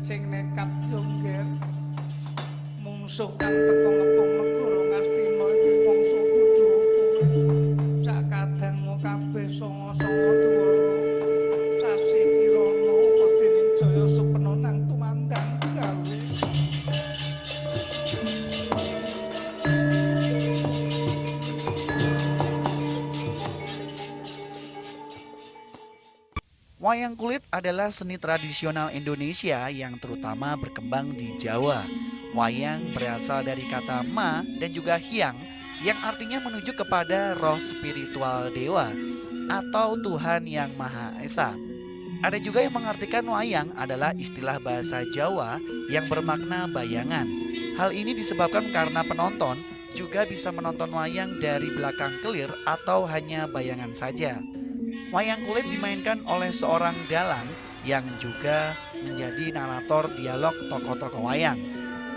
sing nekat yo ngger. Mungsuh kang teka ngepung negara Ngastina iki mangsa bodho kowe. Sak kadangmu kabeh sanga-sanga dwara. Sasi Kirana Padining Jaya supena nang tumandang gawe. Wayang kulit adalah seni tradisional Indonesia yang terutama berkembang di Jawa. Wayang berasal dari kata ma dan juga hyang yang artinya menuju kepada roh spiritual dewa atau Tuhan yang Maha Esa. Ada juga yang mengartikan wayang adalah istilah bahasa Jawa yang bermakna bayangan. Hal ini disebabkan karena penonton juga bisa menonton wayang dari belakang kelir atau hanya bayangan saja. Wayang kulit dimainkan oleh seorang dalang yang juga menjadi narator dialog tokoh-tokoh wayang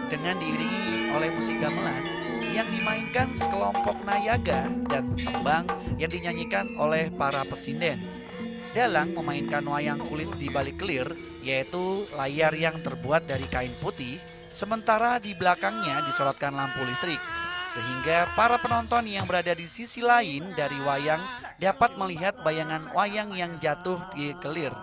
dengan diiringi oleh musik gamelan yang dimainkan sekelompok nayaga dan tembang yang dinyanyikan oleh para pesinden. Dalang memainkan wayang kulit di balik kelir, yaitu layar yang terbuat dari kain putih, sementara di belakangnya disorotkan lampu listrik, sehingga para penonton yang berada di sisi lain dari wayang dapat melihat bayangan wayang yang jatuh di kelir.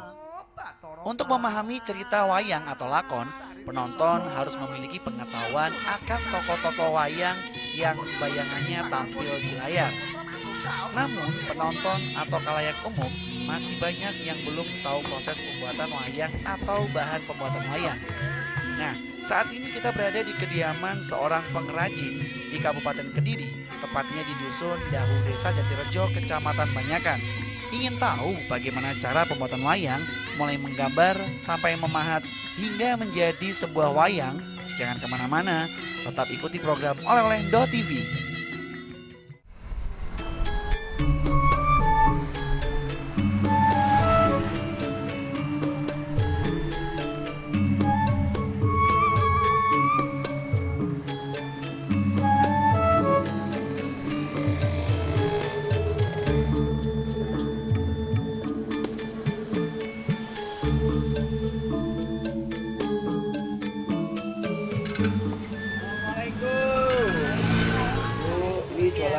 Untuk memahami cerita wayang atau lakon, penonton harus memiliki pengetahuan akan tokoh-tokoh wayang yang bayangannya tampil di layar. Namun penonton atau khalayak umum masih banyak yang belum tahu proses pembuatan wayang atau bahan pembuatan wayang. Nah, saat ini kita berada di kediaman seorang pengrajin di Kabupaten Kediri, tepatnya di Dusun Dahu, Desa Jatirejo, Kecamatan Banyakan. Ingin tahu bagaimana cara pembuatan wayang, mulai menggambar sampai memahat hingga menjadi sebuah wayang? Jangan kemana-mana, tetap ikuti program Oleh-oleh TV.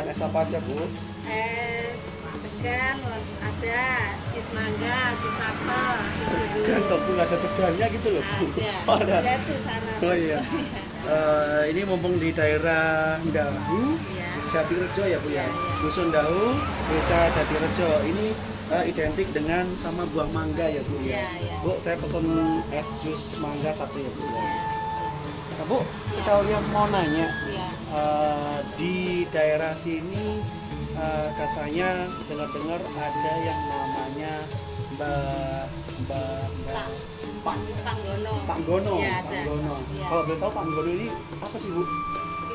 Es apa aja, Bu? Es degan ada, es mangga, es apel, Degan toh, Bu, nggak ada degannya gitu loh, Bu. Oh, ada. ada. Ada tuh sana. Oh iya. Ini mumpung di daerah Dahu, Iya. Jatirejo ya, Bu ya. Iya, iya. Dusun Dahu, Desa Jatirejo. Ini identik dengan sama buah mangga ya, Bu ya. Iya, iya. Bu, saya pesen es jus mangga satu ya, Bu ya. Iya. Nah, Bu, sekalian mau nanya. Iya. Di daerah sini katanya dengar-dengar ada yang namanya Panggono. Pak Gono. Iya, Pak ada. Gono. Iya. Kalau boleh tahu Pak Gono ini apa sih, Bu?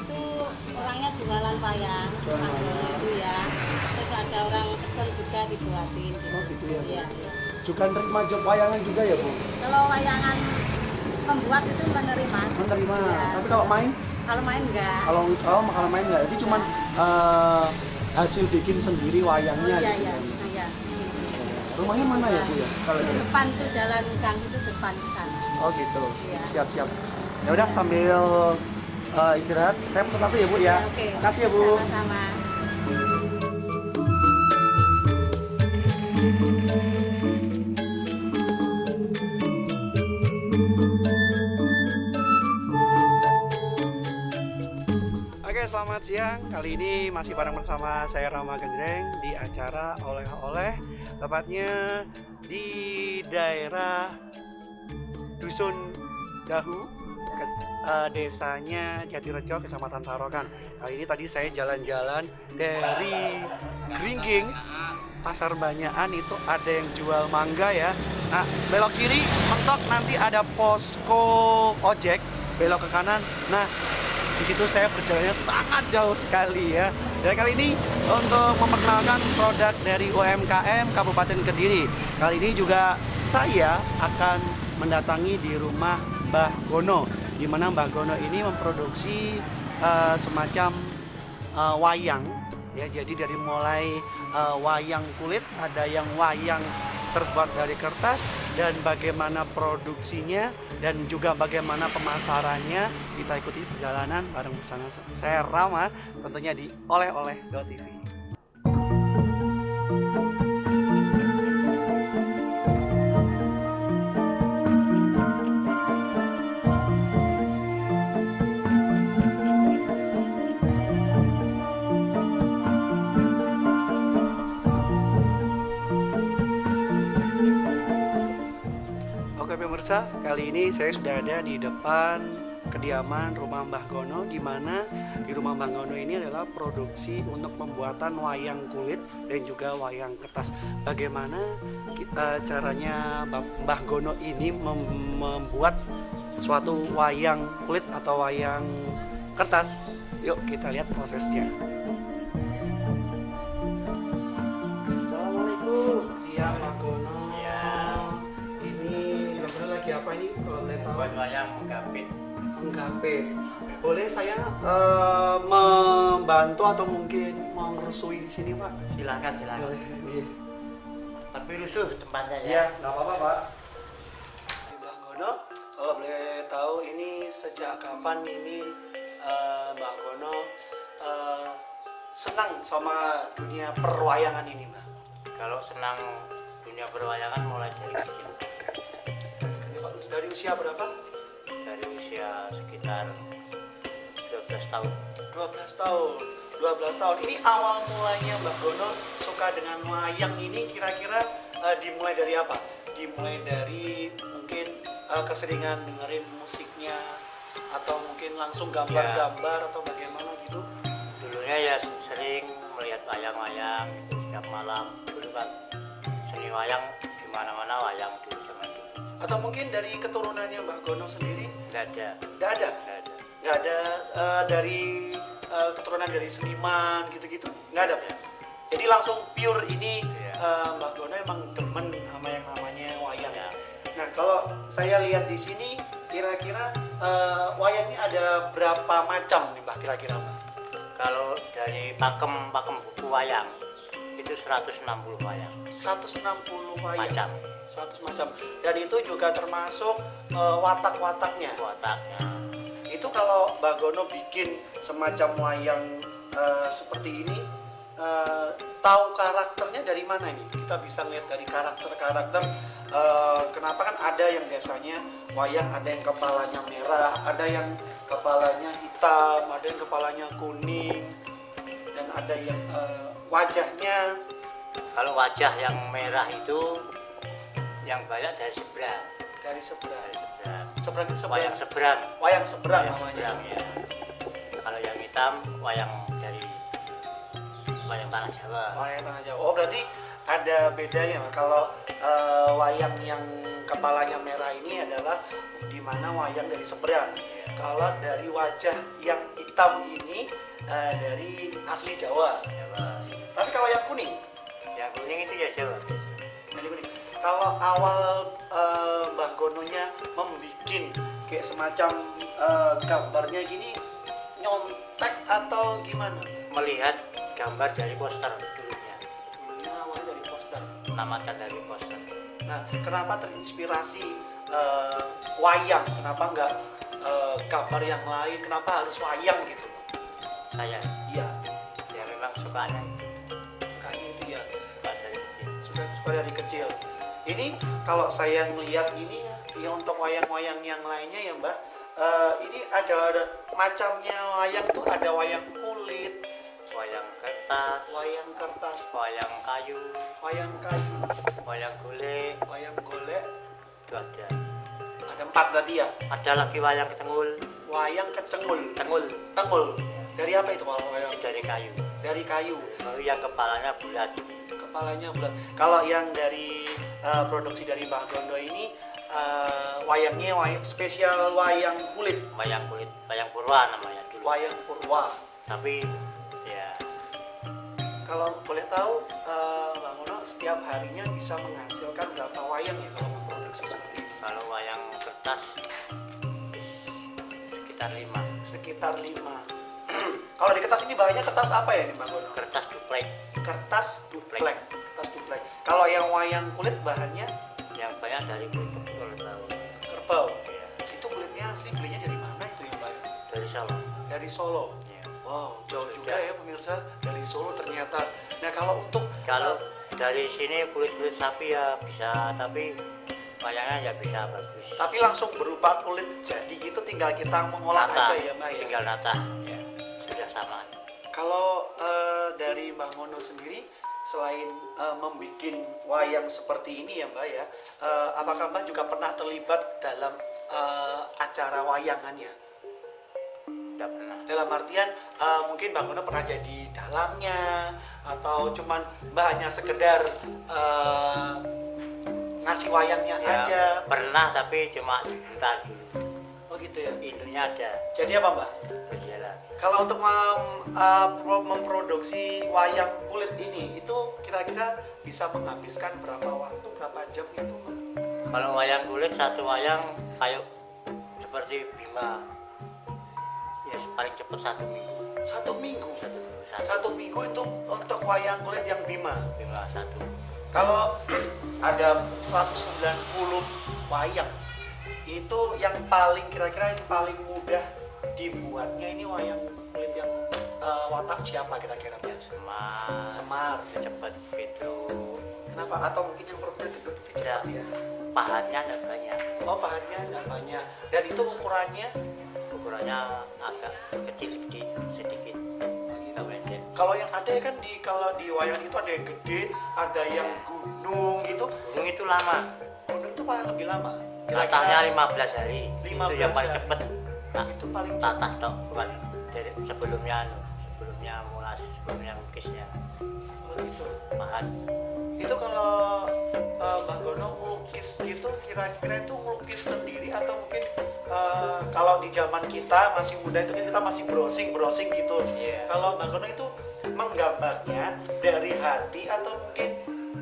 Itu orangnya jualan wayang, Jualan Panggono wayang. itu ya. Terus ada orang pesen juga dibuatin. Oh gitu ya, Bu. Iya, iya. Juga nerima job wayangan juga ya, Bu? Kalau wayangan pembuat itu menerima. Menerima. Iya. Tapi kalau main? Kalau main enggak. Kalau main nggak? Itu cuman hasil bikin sendiri wayangnya. Iya, gitu iya, kan? iya. Rumahnya mana ya, Bu ya? Kalau Di gitu. depan tuh jalan gang itu depan sana. Oh gitu. Iya. Siap-siap. Ya udah sambil istirahat, saya pesan satu ya, Bu ya. Oke. Makasih ya, Bu. Sama-sama. Oke, selamat siang. Kali ini masih bareng bersama saya Rama Genjreng di acara Oleh-oleh, tepatnya di daerah Dusun Dahu, desanya Jatirejo, Kecamatan Tarokan. Kali ini tadi saya jalan-jalan dari Gringging, Pasar Banyakan, itu ada yang jual mangga ya. Nah, belok kiri, mentok nanti ada posko ojek, belok ke kanan. Nah, di situ saya perjalanannya sangat jauh sekali ya. Dan kali ini untuk memperkenalkan produk dari UMKM Kabupaten Kediri. Kali ini juga saya akan mendatangi di rumah Mbah Gono, di mana Mbah Gono ini memproduksi semacam wayang ya. Jadi dari mulai wayang kulit, ada yang wayang terbuat dari kertas dan bagaimana produksinya dan juga bagaimana pemasarannya. Kita ikuti perjalanan bareng bersama saya Rama tentunya di oleh-oleh.tv. Oke pemirsa, kali ini saya sudah ada di depan kediaman rumah Mbah Gono, di mana di rumah Mbah Gono ini adalah produksi untuk pembuatan wayang kulit dan juga wayang kertas. Bagaimana caranya Mbah Gono ini membuat suatu wayang kulit atau wayang kertas? Yuk kita lihat prosesnya. Assalamualaikum, siang Mbah Gono. Lagi apa ini kalau boleh tahu? Buat wayang menggapit. Menggapit. Boleh saya membantu atau mungkin mau ngerusui di sini Pak? Silakan. Boleh. Iya. Tapi rusuh tempatnya ya. Iya, nggak apa-apa Pak. Mbah Gono, kalau boleh tahu ini sejak kapan ini Mbah Gono senang sama dunia perwayangan ini Mbah? Kalau senang dunia perwayangan mulai dari kecil. Dari usia berapa? Dari usia sekitar 12 tahun. 12 tahun. 12 tahun. Ini awal mulanya Mbah Gono suka dengan wayang ini kira-kira dimulai dari apa? Dimulai dari mungkin keseringan dengerin musiknya atau mungkin langsung gambar-gambar atau bagaimana gitu? Dulunya ya sering melihat wayang-wayang itu setiap malam. Dulu kan seni wayang di mana-mana wayang dulu zaman dulu. Atau mungkin dari keturunannya Mbah Gono sendiri? Tidak ada. Nggak ada? Nggak ada dari keturunan dari seniman gitu-gitu? Nggak ada? Jadi langsung pure ini Mbah Gono emang demen sama yang namanya wayang. Ya. Nah kalau saya lihat di sini kira-kira wayangnya ada berapa macam nih Mbah kira-kira Mbah? Kalau dari pakem buku wayang itu 160 wayang. 160 wayang. Macam. 100 macam. Dan itu juga termasuk watak-wataknya. Wataknya. Itu kalau Mbah Gono bikin semacam wayang seperti ini, tahu karakternya dari mana nih? Kita bisa lihat dari karakter-karakter. Kenapa kan ada yang biasanya wayang ada yang kepalanya merah, ada yang kepalanya hitam, ada yang kepalanya kuning, dan ada yang wajahnya. Kalau wajah yang merah itu yang banyak dari seberang. Dari seberang. Seberang. Seberang. Wayang seberang. Wayang seberang Wayang namanya. seberang, ya. Kalau yang hitam wayang dari wayang tanah Jawa. Wayang tanah Jawa. Oh berarti ada bedanya. Kalau wayang yang kepalanya merah ini adalah di mana wayang dari seberang. Kalau dari wajah yang hitam ini dari asli Jawa. Jawa. Tapi kalau yang kuning, itu ya Jawa. dari kuning. Kalau awal Mbah Gononya membikin kayak semacam gambarnya gini, nyontek atau gimana? Melihat gambar dari poster dulunya. Dulunya awalnya dari poster. Menamakan dari poster. Nah, kenapa terinspirasi wayang? Kenapa nggak gambar yang lain? Kenapa harus wayang gitu? Saya Iya, ya memang sukanya itu. kayaknya itu ya. Suka dari kecil. Suka dari kecil. Ini kalau saya ngelihat ini ya untuk wayang-wayang yang lainnya ya Mbak, ini ada macamnya wayang tuh ada wayang kulit, Wayang kertas, wayang kayu, wayang kayu, wayang golek, wayang golek. itu ada. Ada 4 berarti ya. Ada lagi wayang ketengul. Wayang kecengul, Tengul tengul. Dari apa itu kalau wayang? itu dari kayu. Dari kayu. Lalu yang kepalanya bulat. Kepalanya bulat. Kalau yang dari produksi dari Mbah Gono ini wayangnya spesial wayang kulit, Wayang kulit, wayang purwa namanya dulu. wayang purwa. Tapi ya Kalau boleh tahu Mbah Gono setiap harinya bisa menghasilkan berapa wayang ya kalau memproduksi seperti ini? kalau wayang kertas sekitar 5. Sekitar 5. Kalau di kertas ini bahannya kertas apa ya nih Mbah Gono? Kertas duplek. Kertas duplek. Kertas duplek. Kalau yang wayang kulit bahannya yang banyak dari kulit kerbau. kerbau. Ya, Itu kulitnya asli belinya dari mana itu ya Mbak? dari Solo. Dari Solo. Ya. Wow, jauh juga ya pemirsa dari Solo ternyata. Nah kalau untuk Kalau dari sini kulit-kulit sapi ya bisa, tapi wayangnya ya bisa bagus. tapi langsung berupa kulit jadi gitu tinggal kita mengolah Nata, aja ya Mbak ya. tinggal nata, ya, sudah sama. Kalau dari Mbak Ngono sendiri selain membuat wayang seperti ini ya Mbak ya, apakah Mbak juga pernah terlibat dalam acara wayangannya? Tidak pernah. Dalam artian mungkin Mbak Ngono pernah jadi dalangnya atau cuman Mbak hanya sekedar ngasih wayangnya Ya, aja. pernah tapi cuma sebentar dulu. Oh gitu ya. Intinya ada Jadi apa Mbak? berjalan. Kalau untuk memproduksi wayang kulit ini itu kira-kira bisa menghabiskan berapa waktu, berapa jam itu Mbak? Kalau wayang kulit satu wayang kayak seperti Bima, ya paling cepat 1 minggu. 1 minggu. Satu 1 minggu itu untuk wayang kulit yang Bima. Bima satu. Kalau ada 190 wayang, itu yang paling kira-kira yang paling mudah dibuatnya ini wayang kulit yang watak siapa kira-kira? Semar, Semar. cepat itu. Kenapa? Atau mungkin yang perutnya gendut itu cepat ya? Pahatnya ada banyak, Oh bahannya nggak banyak. Dan itu ukurannya ukurannya agak kecil sedikit. Nggak pendek. kalau yang ada kan kalau di wayang itu ada yang gede, ada yang gunung gitu. Gunung itu lama, Gunung itu paling lebih lama. katanya 15 hari. 15 Itu yang paling hari. cepet. Nah, Itu paling tatah dok, bukan dari sebelumnya mulas, sebelumnya lukisnya. cepat gitu. Pahat. Itu kalau Mbak Gono ngelukis gitu kira-kira itu ngelukis sendiri atau mungkin kalau di zaman kita masih muda itu kan kita masih browsing gitu. Iya. Kalau Mbak Gono itu menggambarnya dari hati atau mungkin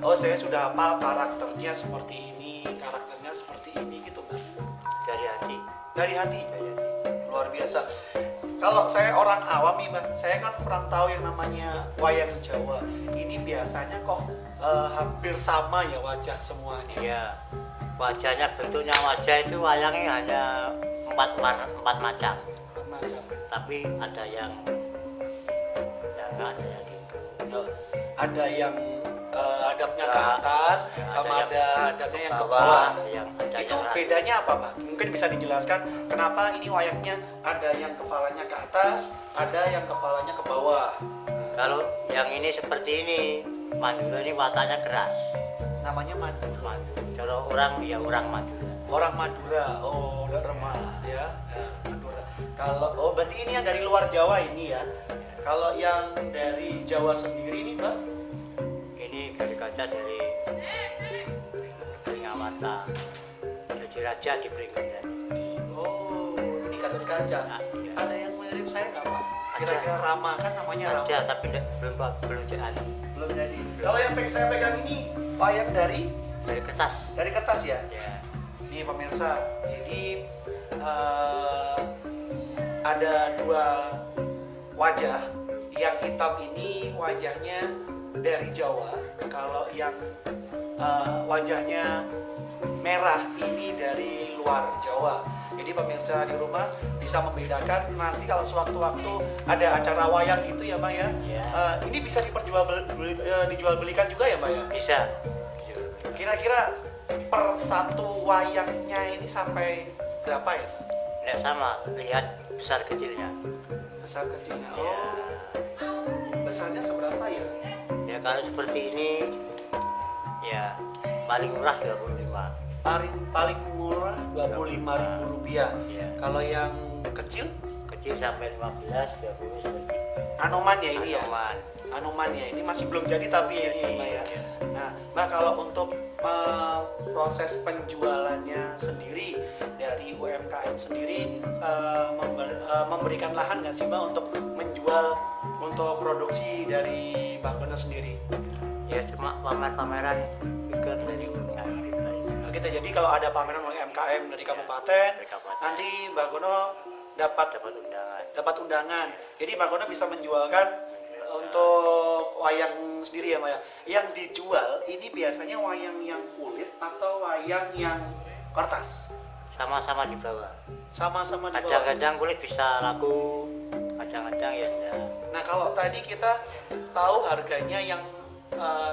oh saya sudah hafal karakternya seperti ini, karakternya seperti ini gitu Mbak. Dari hati. Dari hati. Dari hati. Luar biasa. Kalau saya orang awam nih Mbak, saya kan kurang tahu yang namanya wayang Jawa. Ini biasanya kok hampir sama ya wajah semuanya. Iya. Wajahnya, bentuknya wajah itu wayangnya hanya 4 macam. Macam. Tapi ada yang ada yang gitu. Ada yang hadapnya ke Nah, atas, ya, sama ada ada yang hadapnya yang ke bawah, bawah. yang ada Itu yang bedanya apa Mbak? Mungkin bisa dijelaskan kenapa ini wayangnya ada yang kepalanya ke atas, ada yang kepalanya ke bawah. Kalau yang ini seperti ini, Mandura ini wataknya keras. Namanya Madura. Mandura. Kalau orang ya orang Madura. Orang Madura, oh udah remah ya, Madura. Kalau berarti ini yang dari luar Jawa ini ya. Kalau yang dari Jawa sendiri ini Mbak, Ini dari kaca dari Ngawata. Jadi raja di Pringgan. oh ini Gatot Kaca. Nah, iya. Ada yang mirip saya nggak Pak? Kira-kira Rama kan namanya Rama. Ada tapi belum jadi. Belum jadi. Kalau yang saya pegang ini wayang dari Dari kertas. kertas ya. Ya. Nih pemirsa, jadi ada 2 wajah. Yang hitam ini wajahnya dari Jawa. Kalau yang wajahnya merah ini dari luar Jawa. Jadi pemirsa di rumah bisa membedakan nanti kalau sewaktu-waktu ada acara wayang gitu ya Mbak ya. Iya. Ini bisa dijual belikan juga ya Mbak ya. Bisa. Kira-kira per satu wayangnya ini sampai berapa ya? Tidak sama, lihat besar kecilnya. Besar kecilnya. Ya. Besarnya seberapa ya? Ya kalau seperti ini ya paling murah 25. Paling murah Rp25.000. Ya. Kalau yang kecil Kecil sampai 15, 20 seperti Anoman ya ini ya. Anoman. Anoman ya. Ini masih belum jadi tapi ya ini Mbak ya. Nah, Mbak kalau untuk proses penjualannya sendiri dari UMKM sendiri memberikan lahan nggak sih Mbak untuk menjual untuk produksi dari Mbak Gono sendiri? Ya cuma pamer-pameran ikut dari UMKM Gitu. Jadi kalau ada pameran UMKM dari kabupaten, Dari kabupaten. nanti Mbak Gono dapat dapat undangan. undangan. Jadi Mbak Gono bisa menjualkan Untuk wayang sendiri ya Maya, yang dijual ini biasanya wayang yang kulit atau wayang yang kertas? Sama-sama di bawah. Sama-sama di bawah. Kadang-kadang kulit bisa laku, kadang-kadang ya tidak. Nah kalau tadi kita tahu harganya yang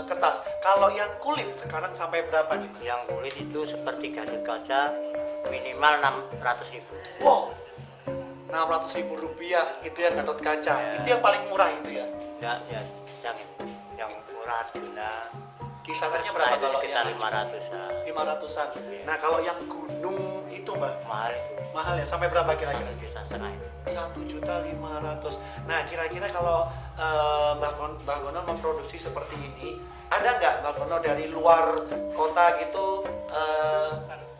kertas, kalau yang kulit sekarang sampai berapa nih Mas? Yang kulit itu seperti Gatot Kaca minimal 600.000. Wow, 600.000 rupiah itu yang Gatot Kaca, Ya. itu yang paling murah itu ya? Ya, yang murah Arjuna. Kisarannya Terus berapa itu kalau sekitar yang 500-an. 500-an. Iya. Nah kalau yang gunung itu Mbak, Mahal itu. mahal ya, sampai berapa kira-kira? 1,5 juta. 1.500.000. Nah kira-kira kalau Mbak Gono memproduksi seperti ini, ada nggak Mbak Gono dari luar kota gitu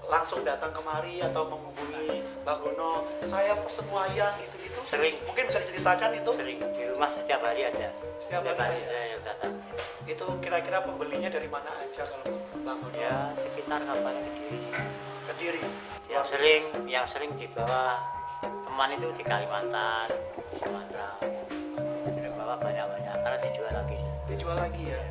langsung datang kemari atau menghubungi Mbak Gono, saya pesen wayang gitu-gitu? Sering. Mungkin bisa diceritakan itu? Sering di rumah setiap hari ada. Setiap hari ada. ada yang datang. Itu kira-kira pembelinya dari mana aja kalau Mbak Gono? Ya sekitar kapan Kediri. Kediri. Yang sering di bawah teman itu di Kalimantan, di Sumatera. Di bawah banyak-banyak karena dijual lagi. Dijual lagi ya.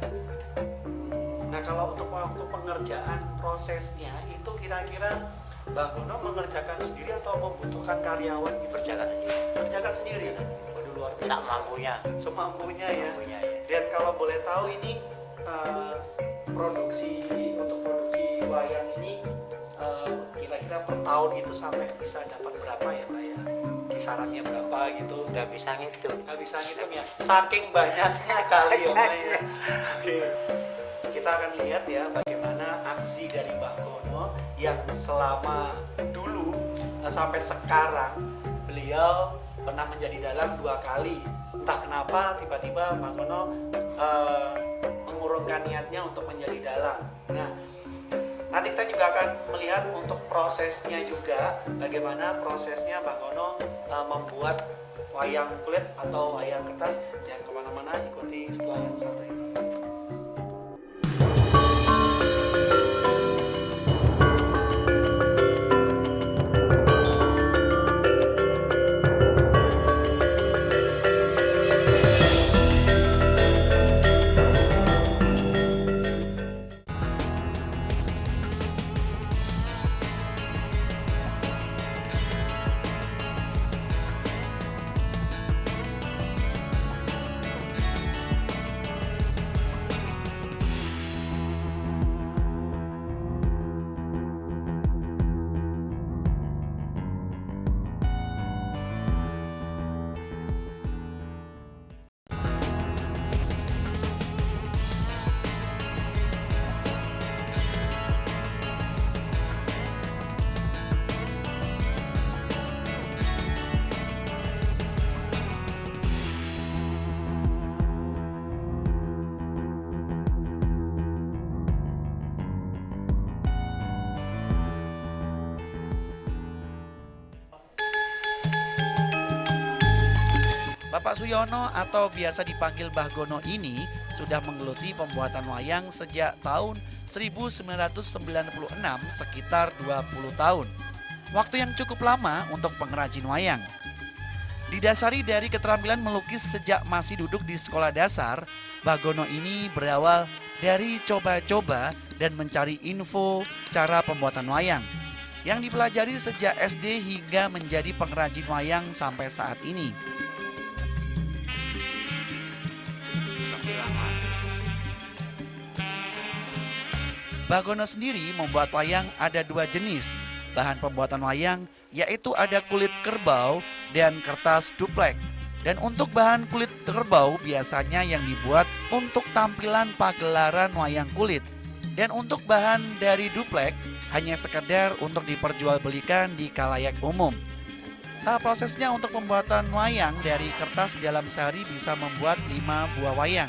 Nah kalau untuk waktu pengerjaan prosesnya itu kira-kira Bang Gono mengerjakan sendiri atau membutuhkan karyawan Kerjakan sendiri. Kerjakan sendiri. Waduh luar biasa. Tak mampunya. Semampunya ya. Mampunya ya. Dan kalau boleh tahu ini untuk produksi wayang ini kira-kira per tahun itu sampai bisa dapat berapa ya Pak ya? Kisarannya berapa gitu? Udah bisa ngitung. Nggak bisa ngitung ya, saking banyaknya kali ya Mbak ya. Oke, kita akan lihat ya bagaimana aksi dari Mbak Gono yang selama dulu sampai sekarang beliau pernah menjadi dalang 2 kali. Entah kenapa tiba-tiba Mbak Gono mengurungkan niatnya untuk menjadi dalang. Nah, nanti kita juga akan melihat untuk prosesnya juga, bagaimana prosesnya Mbak Gono membuat wayang kulit atau wayang kertas. Jangan kemana-mana, ikuti setelah yang satu ini. Bapak Suyono atau biasa dipanggil Mbah Gono ini sudah menggeluti pembuatan wayang sejak tahun 1996, sekitar 20 tahun. Waktu yang cukup lama untuk pengrajin wayang. Didasari dari keterampilan melukis sejak masih duduk di sekolah dasar, Mbah Gono ini berawal dari coba-coba dan mencari info cara pembuatan wayang yang dipelajari sejak SD hingga menjadi pengrajin wayang sampai saat ini. Mbah Gono sendiri membuat wayang ada 2 jenis bahan pembuatan wayang, yaitu ada kulit kerbau dan kertas duplek. Dan untuk bahan kulit kerbau biasanya yang dibuat untuk tampilan pagelaran wayang kulit. Dan untuk bahan dari duplek hanya sekedar untuk diperjualbelikan di khalayak umum. Tahap prosesnya untuk pembuatan wayang dari kertas dalam sehari bisa membuat 5 buah wayang.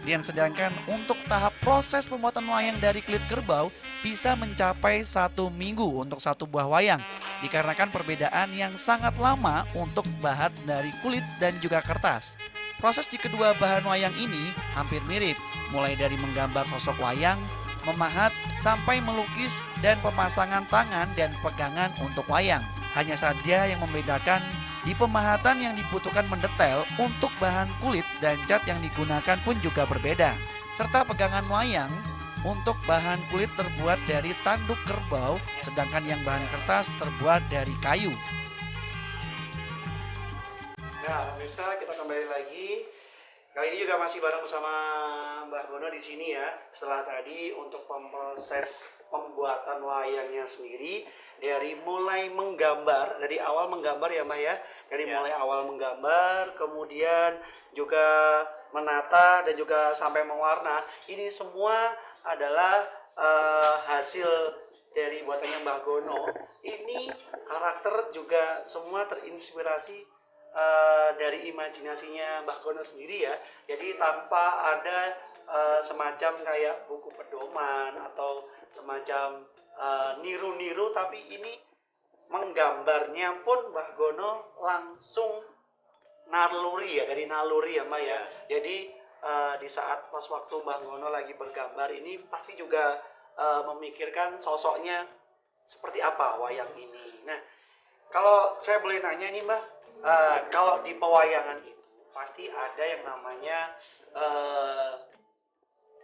Dan sedangkan untuk tahap proses pembuatan wayang dari kulit kerbau bisa mencapai 1 minggu untuk 1 buah wayang. Dikarenakan perbedaan yang sangat lama untuk bahan dari kulit dan juga kertas. Proses di kedua bahan wayang ini hampir mirip, mulai dari menggambar sosok wayang, memahat, sampai melukis dan pemasangan tangan dan pegangan untuk wayang. Hanya saja yang membedakan Di pemahatan yang dibutuhkan mendetail untuk bahan kulit dan cat yang digunakan pun juga berbeda. Serta pegangan wayang untuk bahan kulit terbuat dari tanduk kerbau, sedangkan yang bahan kertas terbuat dari kayu. Nah, pemirsa, kita kembali lagi. Kali ini juga masih bareng bersama Mbah Gono di sini ya. Setelah tadi untuk proses pembuatan wayangnya sendiri, dari mulai menggambar, dari awal menggambar ya Mbah ya. Dari mulai awal menggambar, kemudian juga menata dan juga sampai mewarna. Ini semua adalah hasil dari buatannya Mbah Gono. Ini karakter juga semua terinspirasi dari imajinasinya Mbah Gono sendiri ya. Jadi tanpa ada semacam kayak buku pedoman atau semacam niru-niru, tapi ini menggambarnya pun Mbah Gono langsung naluri ya, dari naluri ya Mbak ya. Jadi di saat pas waktu Mbah Gono lagi bergambar ini pasti juga memikirkan sosoknya seperti apa wayang ini. Nah, kalau saya boleh nanya nih Mbah, kalau di pewayangan itu pasti ada yang namanya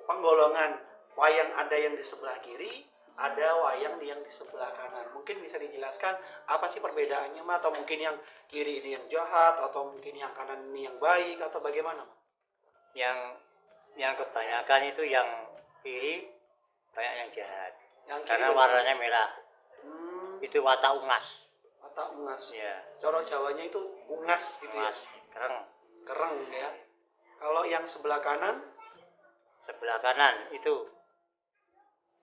penggolongan wayang, ada yang di sebelah kiri, ada wayang yang di sebelah kanan. Mungkin bisa dijelaskan apa sih perbedaannya Mbak? Atau mungkin yang kiri ini yang jahat, atau mungkin yang kanan ini yang baik, atau bagaimana Mbak? Yang kebanyakan itu yang kiri banyak yang jahat. Yang kiri Karena bagaimana? warnanya merah. Itu watak ungas. Watak ungas. Ya, Coro Jawanya itu ungas gitu ungas, ya. kereng. Kereng ya. Kalau yang sebelah kanan, Sebelah kanan itu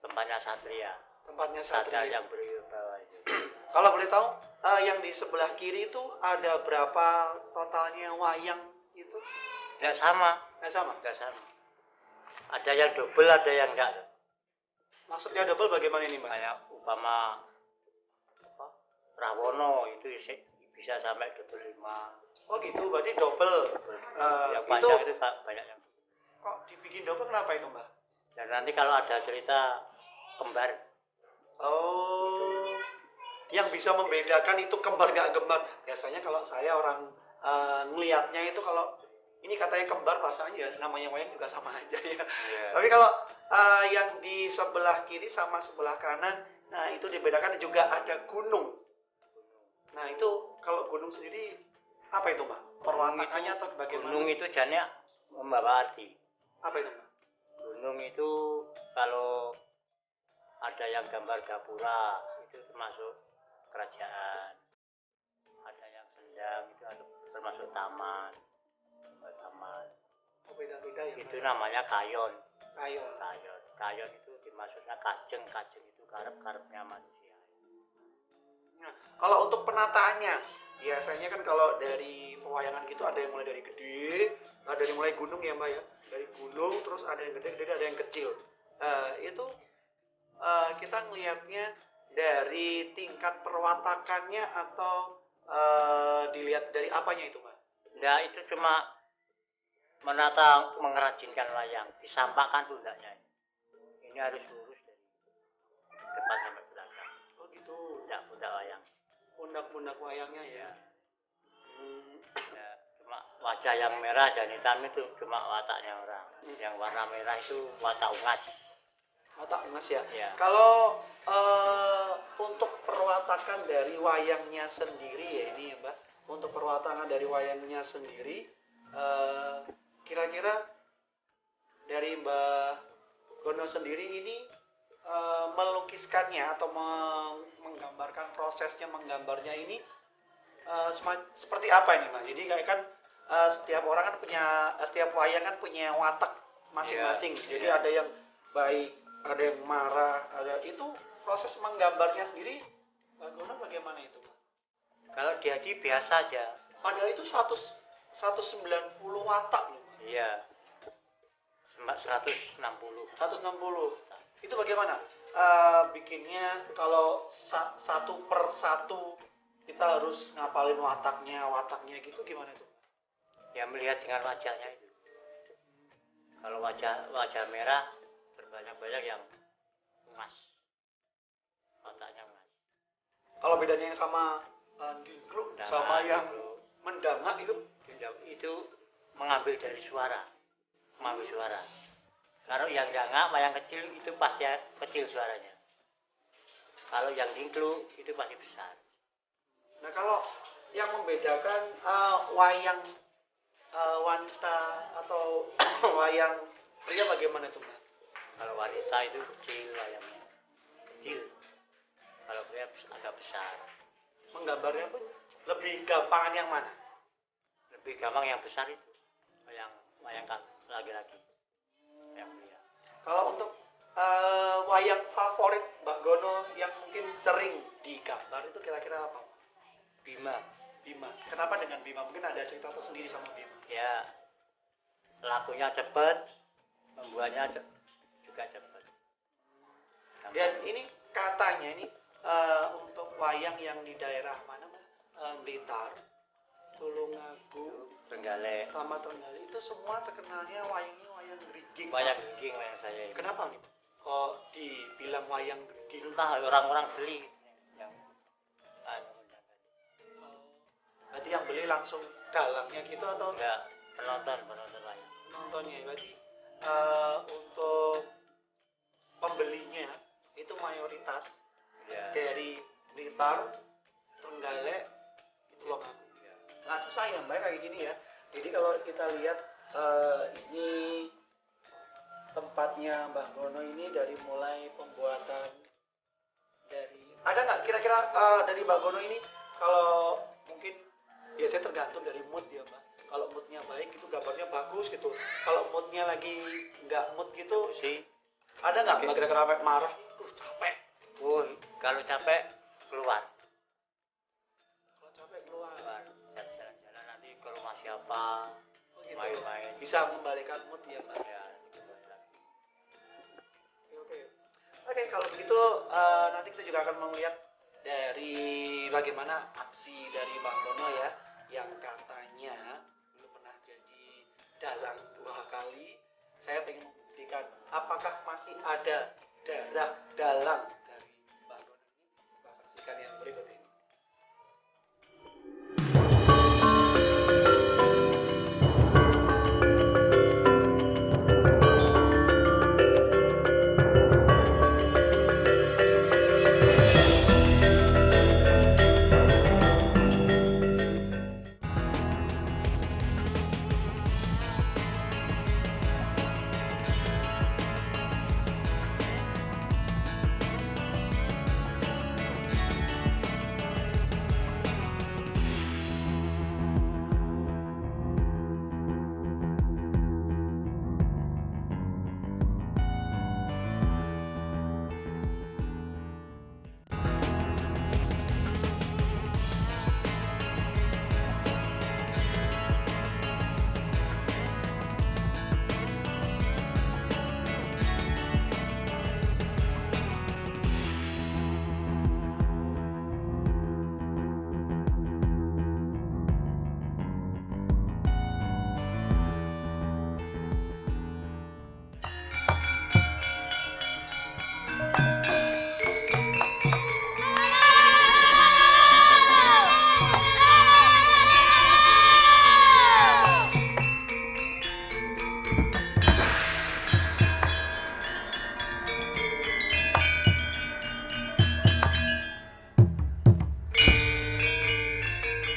tempatnya satria. tempatnya Satria satria. yang berwibawa itu. Kalau boleh tahu, yang di sebelah kiri itu ada berapa totalnya wayang itu? Tidak sama, Nggak sama. tidak sama. Ada yang double, ada yang enggak. Maksudnya double bagaimana ini Mbak? Kayak umpama apa, Rawono itu bisa sampai 25. Oh gitu, berarti double. Yang Itu panjang itu banyak yang. kok dibikin double kenapa itu Mbak? Dan nanti kalau ada cerita kembar, Oh, yang bisa membedakan itu kembar gak kembar. Biasanya kalau saya orang ngelihatnya itu kalau ini katanya kembar, pasalnya namanya wayang juga sama aja ya. Tapi kalau yang di sebelah kiri sama sebelah kanan, nah itu dibedakan juga ada gunung. Nah itu kalau gunung sendiri apa itu Mbak? Perwatakannya atau bagaimana? gunung itu jadinya membawa arti. Apa itu Mbak? Gunung itu kalau ada yang gambar gapura itu termasuk kerajaan. Ada yang sendang itu termasuk taman. Taman. Oh, beda-beda ya. Itu namanya kayon. Kayu. Kayon. Kayon itu dimaksudnya kajeng. Kajeng itu karep-karepnya manusia. Nah, kalau untuk penataannya, biasanya kan kalau dari pewayangan gitu ada yang mulai dari gede, dari mulai gunung ya Mbak ya, dari gunung terus ada yang gede, ada yang kecil. Itu kita ngelihatnya dari tingkat perwatakannya atau dilihat dari apanya itu Mbak? Nah itu cuma menata mengerajinkan wayang, disampaikan pundaknya. Ini harus lurus dari depan sampai belakang. Oh gitu. Pundak wayang. Pundak-pundak wayangnya ya. Ya, cuma wajah yang merah dan hitam itu cuma wataknya orang. Yang warna merah itu watak ungas. Watak ungas ya. Ya. Kalau untuk perwatakan dari wayangnya sendiri ya ini ya Mbak. Untuk perwatakan dari wayangnya sendiri, kira-kira dari Mbak Gono sendiri ini melukiskannya atau menggambarkan prosesnya menggambarnya ini seperti apa ini Mas? Jadi kayak kan setiap orang kan punya, setiap wayang kan punya watak masing-masing. Jadi ada yang baik, ada yang marah, ada itu proses menggambarnya sendiri. Mbak Gono bagaimana itu Mas? Kalau di haji biasa aja. Padahal itu 190 watak loh. Iya. 160. 160. Itu bagaimana? Bikinnya kalau satu per satu kita harus ngapalin wataknya gitu gimana tuh? Ya melihat dengan wajahnya itu. Kalau wajah merah berbanyak-banyak yang emas. Wataknya emas. Kalau bedanya yang sama Ningkluk sama yang Mendangak itu Itu mengambil dari suara. Mengambil suara. Kalau yang dangak, wayang kecil itu pasti kecil suaranya. Kalau yang dingklu itu pasti besar. Nah, kalau yang membedakan wayang wanita atau wayang pria bagaimana tuh, Mbak? Kalau wanita itu kecil wayangnya. Kecil. Kalau pria agak besar. Menggambarnya pun lebih gampangan yang mana? Lebih gampang yang besar itu. Wayang kan laki-laki. Yang pria. Kalau untuk wayang favorit Mbak Gono yang mungkin sering digambar itu kira-kira apa? Bima. Bima. Kenapa dengan Bima? Mungkin ada cerita tersendiri sama Bima. Ya, lakunya cepet, membuatnya juga cepet. Dan ini katanya ini untuk wayang yang di daerah mana, Mbak? Blitar, Tulungagung, Trenggalek. sama Trenggalek itu semua terkenalnya wayangnya wayang gringging. Wayang gringging wayang saya ini. Kenapa nih? Kok dibilang wayang gringging? Entah orang-orang beli yang Berarti yang beli langsung dalangnya gitu atau enggak penonton wayang. nontonnya? Berarti untuk pembelinya itu mayoritas Ya. dari Blitar, Trenggalek, Tulungagung. Nah, susah ya Mbak kayak gini ya. Jadi kalau kita lihat ini tempatnya Mbah Gono ini dari mulai pembuatan dari ada nggak kira-kira dari Mbah Gono ini kalau mungkin biasanya tergantung dari mood ya Mbak. Kalau moodnya baik itu gambarnya bagus gitu. Kalau moodnya lagi nggak mood gitu Sih. ada nggak Mbak kira-kira sampai marah? Capek. Kalau capek keluar. Kalau capek keluar. Jalan-jalan nanti ke rumah siapa? Oh, gitu. Main-main. Bisa membalikan mood ya Mbak. Ya, kembali lagi. Oke, kalau begitu nanti kita juga akan melihat dari bagaimana aksi dari Bang Gono ya, yang katanya dulu pernah jadi dalang 2 kali. Saya ingin membuktikan apakah masih ada darah dalang dari Bang Gono ini. Kita saksikan yang berikut ini.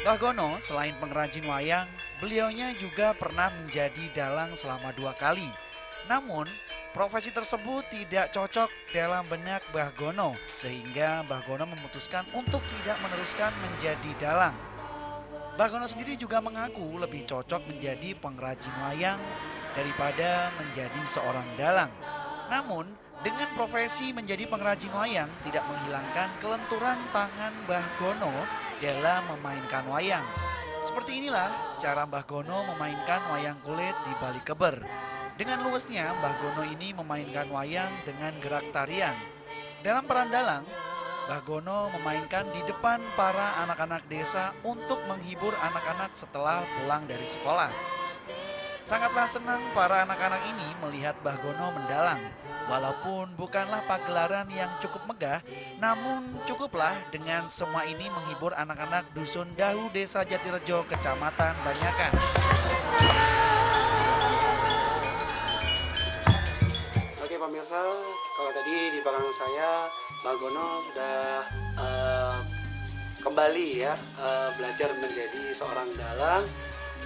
Mbah Gono selain pengrajin wayang, beliaunya juga pernah menjadi dalang selama 2 kali. Namun, profesi tersebut tidak cocok dalam benak Mbah Gono, sehingga Mbah Gono memutuskan untuk tidak meneruskan menjadi dalang. Mbah Gono sendiri juga mengaku lebih cocok menjadi pengrajin wayang daripada menjadi seorang dalang. Namun, dengan profesi menjadi pengrajin wayang tidak menghilangkan kelenturan tangan Mbah Gono dalam memainkan wayang. Seperti inilah cara Mbah Gono memainkan wayang kulit di balik keber. Dengan luwesnya Mbah Gono ini memainkan wayang dengan gerak tarian. Dalam peran dalang, Mbah Gono memainkan di depan para anak-anak desa untuk menghibur anak-anak setelah pulang dari sekolah. Sangatlah senang para anak-anak ini melihat Bagono mendalang. Walaupun bukanlah pagelaran yang cukup megah, namun cukuplah dengan semua ini menghibur anak-anak Dusun Dahu, Desa Jatirejo, Kecamatan Banyakan. Oke pemirsa, kalau tadi di belakang saya Bagono sudah kembali ya belajar menjadi seorang dalang,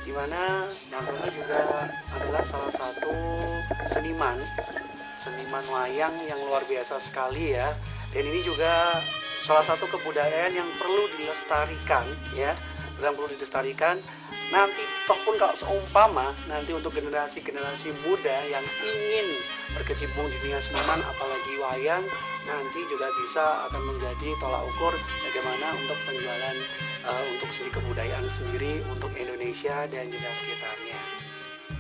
di mana Bagono juga adalah salah satu seniman wayang yang luar biasa sekali ya. Dan ini juga salah satu kebudayaan yang perlu dilestarikan ya, yang perlu dilestarikan. Nanti toh pun kalau seumpama nanti untuk generasi muda yang ingin berkecimpung di dunia seniman apalagi wayang, nanti juga bisa akan menjadi tolak ukur bagaimana untuk penjualan untuk seni kebudayaan sendiri untuk Indonesia dan juga sekitarnya.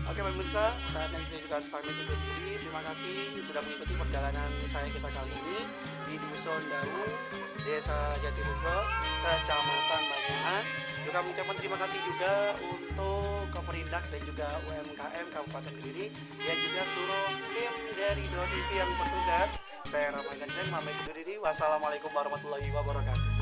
Oke pemirsa, saatnya kita juga harus pamit undur diri. Terima kasih sudah mengikuti perjalanan saya kita kali ini di Dusun Dahu, Desa Jatirejo, Kecamatan Banyakan. Juga mengucapkan terima kasih juga untuk Keperindak dan juga UMKM Kabupaten Kediri dan juga seluruh tim dari DOTV yang bertugas. Saya Ramadan dan pamit undur diri. Wassalamualaikum warahmatullahi wabarakatuh.